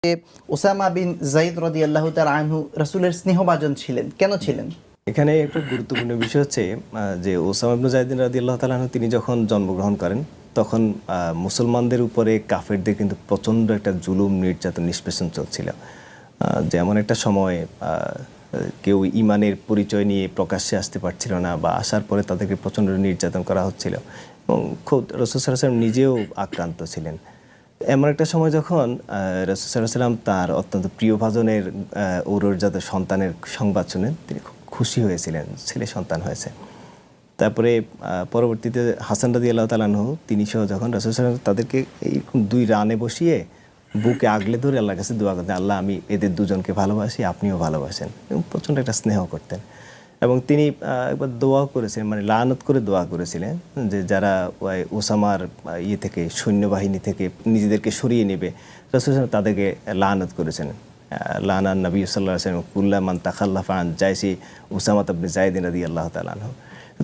Osama bin Zayed রাদিয়াল্লাহু তাআলা আনহু রাসূলের স্নেহভাজন ছিলেন, কেন ছিলেন? এখানে একটা গুরুত্বপূর্ণ বিষয় হচ্ছে যে ওসামা ইবনে যায়েদ রাদিয়াল্লাহু তাআলা আনহু তিনি যখন জন্মগ্রহণ করেন তখন মুসলমানদের উপরে কাফেরদের কিন্তু প্রচণ্ড একটা জুলুম নির্যাতন নিষ্পেষণ চলছিল। যেমন একটা সময় কেউ ইমানের পরিচয় নিয়ে প্রকাশ্যে আসতে পারছিল না বা আসার পরে তাদেরকে প্রচণ্ড নির্যাতন করা হচ্ছিল এবং খুব রাসূল সাল্লাল্লাহু আলাইহি ওয়াসাল্লাম নিজেও আক্রান্ত ছিলেন। এমন একটা সময় যখন রাসূল সাল্লাল্লাহু আলাইহি ওয়াসাল্লাম তার অত্যন্ত প্রিয়ভাজনের ঔরজাত সন্তানের সংবাদ শুনে তিনি খুব খুশি হয়েছিলেন, ছেলে সন্তান হয়েছে। তারপরে পরবর্তীতে হাসান রাদিয়াল্লাহু তাআলা আনহু তিনি সহ যখন রাসূল সাল্লাল্লাহু আলাইহি ওয়াসাল্লাম তাদেরকে এইরকম দুই রানে বসিয়ে বুকে আগলে ধরে আল্লাহর কাছে দোয়া করতেন, আল্লাহ আমি এদের দুজনকে ভালোবাসি, আপনিও ভালোবাসেন, এবং প্রচণ্ড একটা স্নেহ করতেন। এবং তিনি একবার দোয়া করেছিলেন, মানে লানত করে দোয়া করেছিলেন যে যারা ওসামার থেকে সৈন্যবাহিনী থেকে নিজেদেরকে সরিয়ে নেবে রাসূল তাদেরকে লানত করেছেন। লানান নবী সাল্লাল্লাহু আলাইহি ওয়াসাল্লাম কুল্লা মান তাখাল্লাফা আন জাইশি উসামা ইবনে যায়েদ রাদিয়াল্লাহু তাআলা আনহু।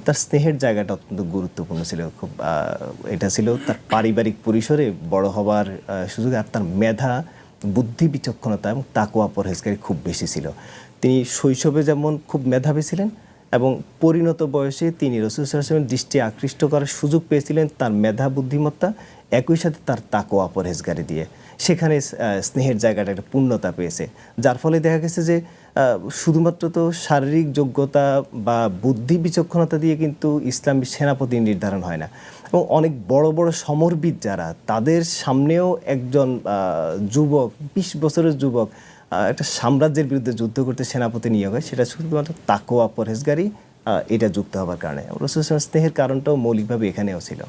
তার স্নেহের জায়গাটা অত্যন্ত গুরুত্বপূর্ণ ছিল, খুব এটা ছিল তার পারিবারিক পরিসরে বড় হবার সুযোগ, আর তার মেধা, বুদ্ধি, বিচক্ষণতা এবং তাকওয়া পরহেজগারি খুব বেশি ছিল। তিনি শৈশবে যেমন খুব মেধাবী ছিলেন এবং পরিণত বয়সে তিনি রাসূল সাল্লাল্লাহু আলাইহি ওয়াসাল্লামের দৃষ্টি আকৃষ্ট করার সুযোগ পেয়েছিলেন তার মেধা, বুদ্ধিমত্তা, একই সাথে তার তাকওয়া পরহেজগারি দিয়ে। সেখানে স্নেহের জায়গাটা একটা পূর্ণতা পেয়েছে, যার ফলে দেখা গেছে যে শুধুমাত্র তো শারীরিক যোগ্যতা বা বুদ্ধি বিচক্ষণতা দিয়ে কিন্তু ইসলামী সেনাপতি নির্ধারণ হয় না, এবং অনেক বড় বড় সমরবিদ যারা তাদের সামনেও একজন যুবক, 20 বছরের যুবক একটা সাম্রাজ্যের বিরুদ্ধে যুদ্ধ করতে সেনাপতি নিয়োগ হয়, সেটা শুধুমাত্র তাকওয়া পরহেজগারি এটা যুক্ত হওয়ার কারণে। রাসূল সাল্লাল্লাহু আলাইহি ওয়াসাল্লাম স্নেহের কারণটাও মৌলিকভাবে এখানেও ছিল।